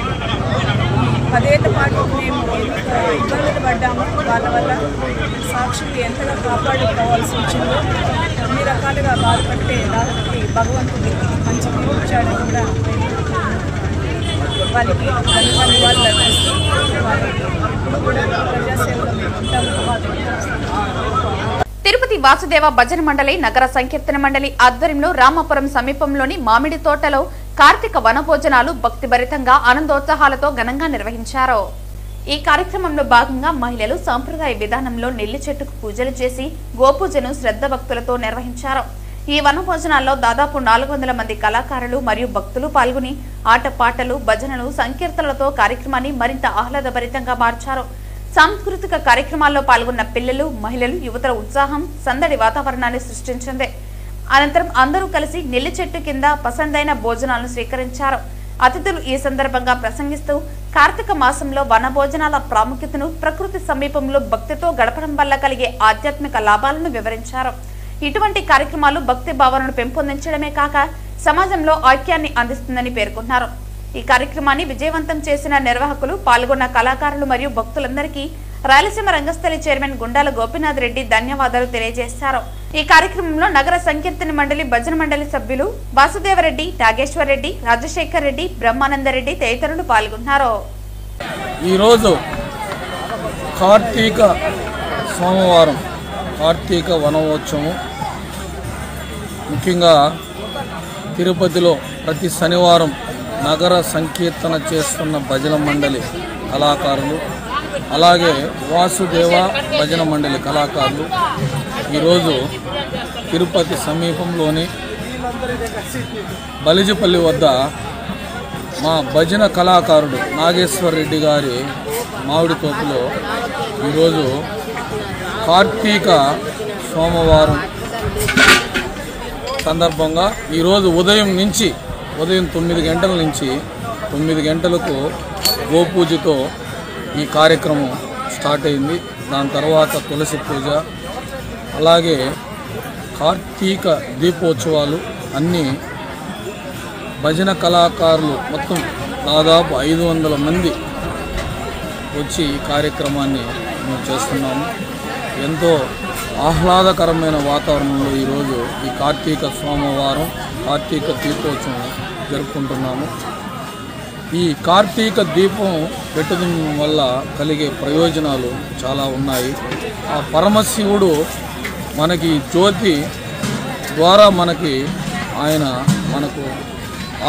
10 ఏళ్ల పాటు మేము ఇబ్బందులు పడ్డాము. వాళ్ళ వల్ల సాక్షులు ఎంతగా కాపాడుకోవాల్సి వచ్చిందో, అన్ని రకాలుగా బాధపడితే దాదాపు భగవంతుడు మంచి తీర్చాడని కూడా వాళ్ళకి నివాళులు అర్పిస్తూ వాళ్ళకి ఎప్పుడు కూడా ప్రజాసేవలో మేము ఉంటాము. తిరుపతి వాసుదేవ భజన మండలి నగర సంకీర్తన మండలి ఆధ్వర్యంలో రామాపురం సమీపంలోని మామిడి తోటలో కార్తీక వనభోజనాలు భక్తిభరితంగా ఆనందోత్సాహాలతో ఘనంగా నిర్వహించారు. ఈ కార్యక్రమంలో భాగంగా మహిళలు సాంప్రదాయ విధానంలో నెల్లి చెట్టుకు పూజలు చేసి గోపూజను శ్రద్ధ భక్తులతో నిర్వహించారు. ఈ వనభోజనాల్లో దాదాపు 400 మంది కళాకారులు మరియు భక్తులు పాల్గొని ఆటపాటలు, భజనలు, సంకీర్తనలతో కార్యక్రమాన్ని మరింత ఆహ్లాదభరితంగా మార్చారు. సాంస్కృతిక కార్యక్రమాల్లో పాల్గొన్న పిల్లలు, మహిళలు, యువతల ఉత్సాహం సందడి వాతావరణాన్ని సృష్టించింది. అనంతరం అందరూ కలిసి నెల్లి చెట్టు కింద పసందైన భోజనాలను స్వీకరించారు. అతిథులు ఈ సందర్భంగా ప్రసంగిస్తూ కార్తీక మాసంలో వనభోజనాల ప్రాముఖ్యతను, ప్రకృతి సమీపంలో భక్తితో గడపడం వల్ల కలిగే ఆధ్యాత్మిక లాభాలను వివరించారు. ఇటువంటి కార్యక్రమాలు భక్తి భావనను పెంపొందించడమే కాక సమాజంలో ఐక్యాన్ని అందిస్తుందని పేర్కొన్నారు. ఈ కార్యక్రమాన్ని విజయవంతం చేసిన నిర్వాహకులు, పాల్గొన్న కళాకారులు మరియు భక్తులందరికీ రాయలసీమ రంగస్థలి చైర్మన్ గుండాల గోపీనాథ్ రెడ్డి ధన్యవాదాలు తెలియజేశారు. ఈ కార్యక్రమంలో నగర సంకీర్తన మండలి, భజన మండలి సభ్యులు వాసుదేవరెడ్డి, నాగేశ్వర్ రెడ్డి, రాజశేఖర్ రెడ్డి, బ్రహ్మానందరెడ్డి తదితరులు పాల్గొన్నారు. ఈరోజు కార్తీక సోమవారం, కార్తీక వనమోత్సవం. ముఖ్యంగా తిరుపతిలో ప్రతి శనివారం నగర సంకీర్తన చేస్తున్న భజన మండలి కళాకారులు, అలాగే వాసుదేవ భజన మండలి కళాకారులు ఈరోజు తిరుపతి సమీపంలోని బలిజిపల్లి వద్ద మా భజన కళాకారుడు నాగేశ్వర్ రెడ్డి గారి మామిడి తోపులో ఈరోజు కార్తీక సోమవారం సందర్భంగా ఈరోజు ఉదయం 9 గంటల నుంచి 9 గంటలకు గోపూజతో ఈ కార్యక్రమం స్టార్ట్ అయింది. దాని తర్వాత తులసి పూజ, అలాగే కార్తీక దీపోత్సవాలు అన్నీ భజన కళాకారులు మొత్తం దాదాపు 500 మంది వచ్చి ఈ కార్యక్రమాన్ని మేము చేస్తున్నాము. ఎంతో ఆహ్లాదకరమైన వాతావరణంలో ఈరోజు ఈ కార్తీక సోమవారం, కార్తీక దీపోత్సవం జరుపుకుంటున్నాము. ఈ కార్తీక దీపం పెట్టడం వల్ల కలిగే ప్రయోజనాలు చాలా ఉన్నాయి. ఆ పరమశివుడు మనకి జ్యోతి ద్వారా మనకు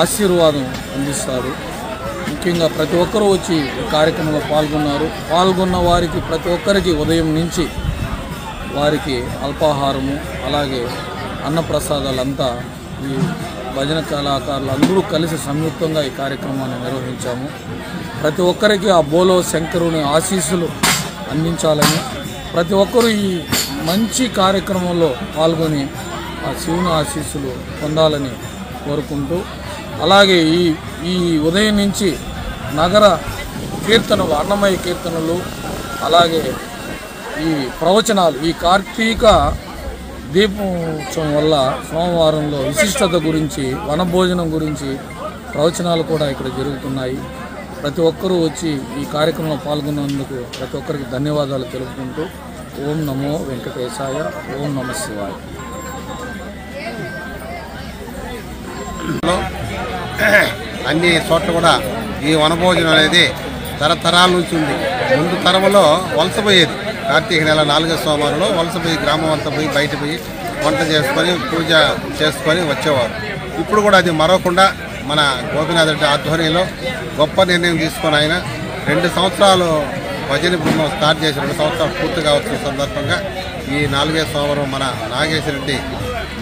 ఆశీర్వాదం అందిస్తారు. ముఖ్యంగా ప్రతి ఒక్కరూ వచ్చి ఈ కార్యక్రమంలో పాల్గొన్న వారికి ప్రతి ఒక్కరికి ఉదయం నుంచి వారికి అల్పాహారము, అలాగే అన్నప్రసాదాలంతా ఈ భజన కళాకారులు అందరూ కలిసి సంయుక్తంగా ఈ కార్యక్రమాన్ని నిర్వహించాము. ప్రతి ఒక్కరికి ఆ బోలో శంకరుని ఆశీస్సులు అందించాలని, ప్రతి ఒక్కరూ ఈ మంచి కార్యక్రమంలో పాల్గొని ఆ శివుని ఆశీస్సులు పొందాలని కోరుకుంటూ, అలాగే ఈ ఉదయం నుంచి నగర కీర్తనలు, అన్నమయ్య కీర్తనలు, అలాగే ఈ ప్రవచనాలు, ఈ కార్తీక దీపోత్సవం వల్ల సోమవారంలో విశిష్టత గురించి, వనభోజనం గురించి ప్రవచనాలు కూడా ఇక్కడ జరుగుతున్నాయి. ప్రతి ఒక్కరూ వచ్చి ఈ కార్యక్రమంలో పాల్గొన్నందుకు ప్రతి ఒక్కరికి ధన్యవాదాలు తెలుపుకుంటూ ఓం నమో వెంకటేశాయ, ఓం నమ శివాయ. అన్ని చోట్ల కూడా ఈ వనభోజనం అనేది తరతరాల నుంచి ఉంది. ముందు తరంలో వలసపోయేది. కార్తీక నెల 4వ సోమవారంలో వలసపోయి గ్రామం అంతా పోయి బయట పోయి వంట చేసుకొని పూజ చేసుకొని వచ్చేవారు. ఇప్పుడు కూడా అది మరవకుండా మన గోపీనాథ్ రెడ్డి ఆధ్వర్యంలో గొప్ప నిర్ణయం తీసుకొని ఆయన 2 సంవత్సరాలు భజన బృందం స్టార్ట్ చేసి 2 సంవత్సరాలు పూర్తిగా వచ్చిన సందర్భంగా ఈ 4వ సోమవారం మన నాగేశ్వర రెడ్డి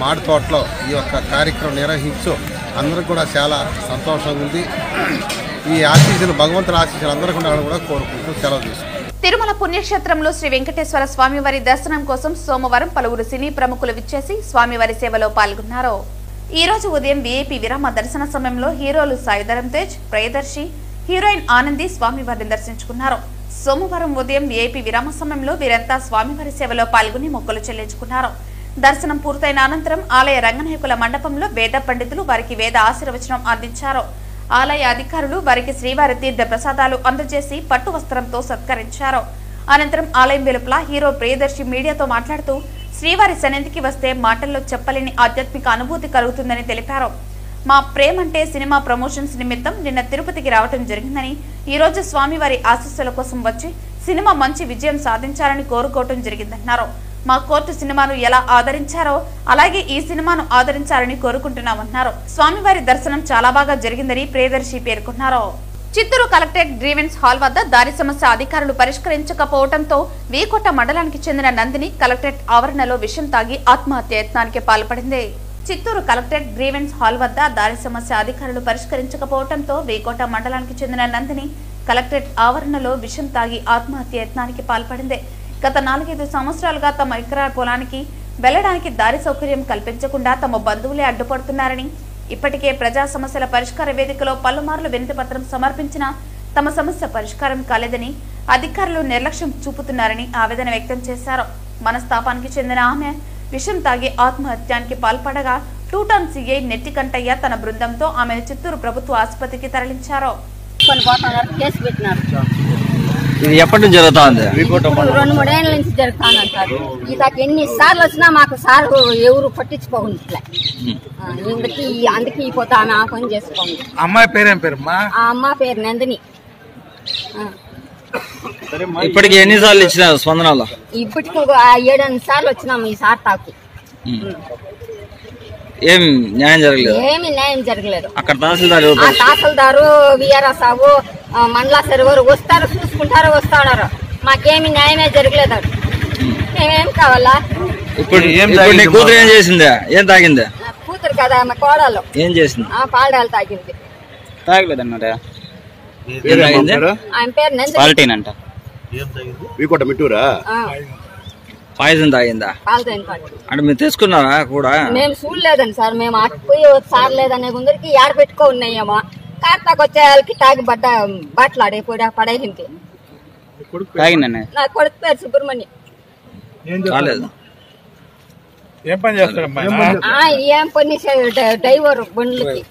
మాడి తోటలో ఈ యొక్క కార్యక్రమం నిర్వహించు అందరికి కూడా చాలా సంతోషంగా ఉంది. ఈ ఆశీస్సులు, భగవంతుని ఆశీస్సులు అందరికీ ఉండాలని కూడా కోరుకుంటూ సెలవు తీసుకుంటాం. తిరుమల పుణ్యక్షేత్రంలో శ్రీ వెంకటేశ్వర స్వామివారి దర్శనం కోసం సోమవారం పలువురు సినీ ప్రముఖులు విచ్చేసి స్వామివారి సేవలో పాల్గొన్నారు. ఈ రోజు ఉదయం వీఐపీ విరామ దర్శన సమయంలో హీరోలు సాయిధరం తేజ్, ప్రియదర్శి, హీరోయిన్ ఆనంది స్వామివారిని దర్శించుకున్నారు. సోమవారం ఉదయం వీఐపీ విరామ సమయంలో వీరంతా స్వామివారి సేవలో పాల్గొని మొక్కులు చెల్లించుకున్నారు. దర్శనం పూర్తయిన అనంతరం ఆలయ రంగనాయకుల మండపంలో వేద పండితులు వారికి వేద ఆశీర్వచనం అందించారు. ఆలయ అధికారులు వారికి శ్రీవారి తీర్థ ప్రసాదాలు అందజేసి పట్టు వస్త్రంతో సత్కరించారు. అనంతరం ఆలయం వెలుపల హీరో ప్రియదర్శి మీడియాతో మాట్లాడుతూ శ్రీవారి సన్నిధికి వస్తే మాటల్లో చెప్పలేని ఆధ్యాత్మిక అనుభూతి కలుగుతుందని తెలిపారు. మా ప్రేమంటే సినిమా ప్రమోషన్స్ నిమిత్తం నిన్న తిరుపతికి రావడం జరిగిందని, ఈ రోజు స్వామివారి ఆశీస్సుల కోసం వచ్చి సినిమా మంచి విజయం సాధించాలని కోరుకోవటం జరిగిందన్నారు. మా కోర్టు సినిమాను ఎలా ఆదరించారో అలాగే ఈ సినిమాను ఆదరించాలని కోరుకుంటున్నామన్నారు. స్వామివారి దర్శనం చాలా బాగా జరిగిందని ప్రియదర్శి పేర్కొన్నారు. చిత్తూరు కలెక్టరేట్ గ్రీవెన్స్ హాల్ వద్ద దారి సమస్య అధికారులు పరిష్కరించకపోవడంతో వీకోట మండలానికి చెందిన నందిని కలెక్టరేట్ ఆవరణలో విషం తాగి ఆత్మహత్య యత్నానికి పాల్పడింది. చిత్తూరు కలెక్టరేట్ గ్రీవెన్స్ హాల్ వద్ద దారి సమస్య అధికారులు పరిష్కరించకపోవడంతో వీకోట మండలానికి చెందిన నందిని కలెక్టరేట్ ఆవరణలో విషం తాగి ఆత్మహత్య యత్నానికి పాల్పడింది. గత 4-5 సంవత్సరాలుగా తమ ఎకరా పొలానికి వెళ్లడానికి దారి సౌకర్యం కల్పించకుండా తమ బంధువులే అడ్డుపడుతున్నారని, ఇప్పటికే ప్రజా సమస్యల పరిష్కార వేదికలో పలుమార్లు వినతి పత్రం సమర్పించినా తమ సమస్య పరిష్కారం కాలేదని, అధికారులు నిర్లక్ష్యం చూపుతున్నారని ఆవేదన వ్యక్తం చేశారు. మనస్తాపానికి చెందిన ఆమె విషం తాగి ఆత్మహత్యానికి పాల్పడగా 2 టౌన్ సిఐ నెట్టికంటయ్య తన బృందంతో ఆమెను చిత్తూరు ప్రభుత్వ ఆసుపత్రికి తరలించారు. ఇది ఎప్పటి నుంచి జరుగుతా ఉంది? 2-3 ఏళ్ల నుంచి జరుగుతాను సార్. ఇతకి ఎన్నిసార్లు వచ్చినా మాకు సార్ ఎవరు పట్టించుకోండి. అందుకే పోతా ఆమె ఆ పని చేసుకోండి. అమ్మాయి పేరేం పేరమ్మా? ఆ అమ్మాయి పేరు నందిని. ఇప్పటికి ఎన్నిసార్లు ఇచ్చిన స్పందనలో? ఇప్పటికి 7-8 సార్లు వచ్చినాము ఈ సార్ తాకి. ఏం న్యాయం జరగలేదు? ఏమి న్యాయం జరగలేదు. అక్కడ తహసీల్దారు విఆర్ఆర్ సాబు మండల సర్వరు వస్తారు, చూసుకుంటారు, వస్తాడారు. మాకేమి న్యాయమే జరగలేదు. మేమేం కావాలా? ఇప్పుడు నీ కూతురు ఏం చేసింది? ఏం తాగింది? కూతురు కదా మా కోడలు. ఏం చేసింది? పాడాలు తాగింది. తాగలేదన్నారా? ఆయన పేరు నందిని అంట. పాయిజన్ తాగిందా? అంటే మీరు తీసుకున్నారా కూడా? మేము చూడలేదండి సార్. మేము అటుపోయి సార్ లేదనే ముందరికి ఏడ పెట్టుకో ఉన్నాయేమో. కార్తాకు వచ్చే వాళ్ళకి తాగి బట్టలు ఆడైపోయి పడేసింది. నా కొడుకు పేరు సుబ్రహ్మణ్యం. ఏం పని చేస్తాడమ్మా? ఏం పని డ్రైవర్ బండ్లకి.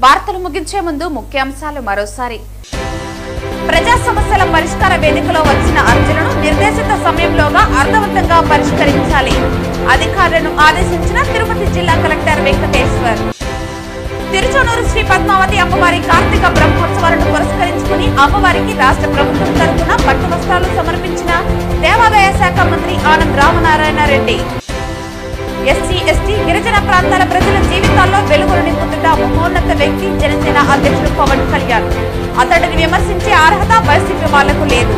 వార్తలు ముగించే ముందు ముఖ్యాంశాలు మరోసారి. ప్రజా సమస్యల పరిష్కార వేదికలో వచ్చిన అర్జీలను నిర్దేశిత సమయంలోగా అర్థవంతంగా పరిష్కరించాలి. అధికారులను ఆదేశించిన తిరుపతి జిల్లా కలెక్టర్ వెంకటేశ్వర్. తిరుచానూరు శ్రీ పద్మావతి అమ్మవారి కార్తీక బ్రహ్మోత్సవాలను పురస్కరించుకుని అమ్మవారికి రాష్ట్ర ప్రభుత్వం తరఫున పట్టు వస్త్రాలు సమర్పించిన దేవాదాయ శాఖ మంత్రి ఆనం రామనారాయణ రెడ్డి. ఎస్సీ, ఎస్టీ, గిరిజన ప్రాంతాల ప్రజల జీవితాల్లో వెలుగులు నింపుతున్న మహోన్నత వ్యక్తి జనసేన అధ్యక్షుడు పవన్ కళ్యాణ్. అతడిని విమర్శించే అర్హత వైసీపీ వాళ్లకు లేదు,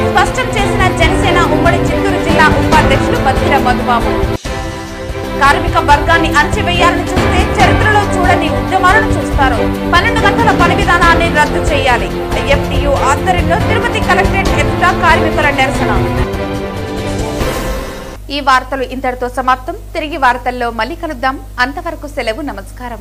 స్పష్టం చేసిన జనసేన ఉమ్మడి చిత్తూరు జిల్లా ఉపాధ్యక్షుడు బత్తిర మధుబాబు. కార్మిక వర్గాన్ని అణచివేయాలని చూస్తే చరిత్రలో చూడని ఉద్యమాలను చూస్తారు. 12 గంటల పని విధానాన్ని రద్దు చేయాలి. ఐఎఫ్టియు ఆధ్వర్యంలో తిరుపతి కలెక్టరేట్ ఎదుట కార్మికుల నిరసన. ఈ వార్తలు ఇంతటితో సమాప్తం. తిరిగి వార్తల్లో మళ్ళీ కలుద్దాం. అంతవరకు సెలవు. నమస్కారం.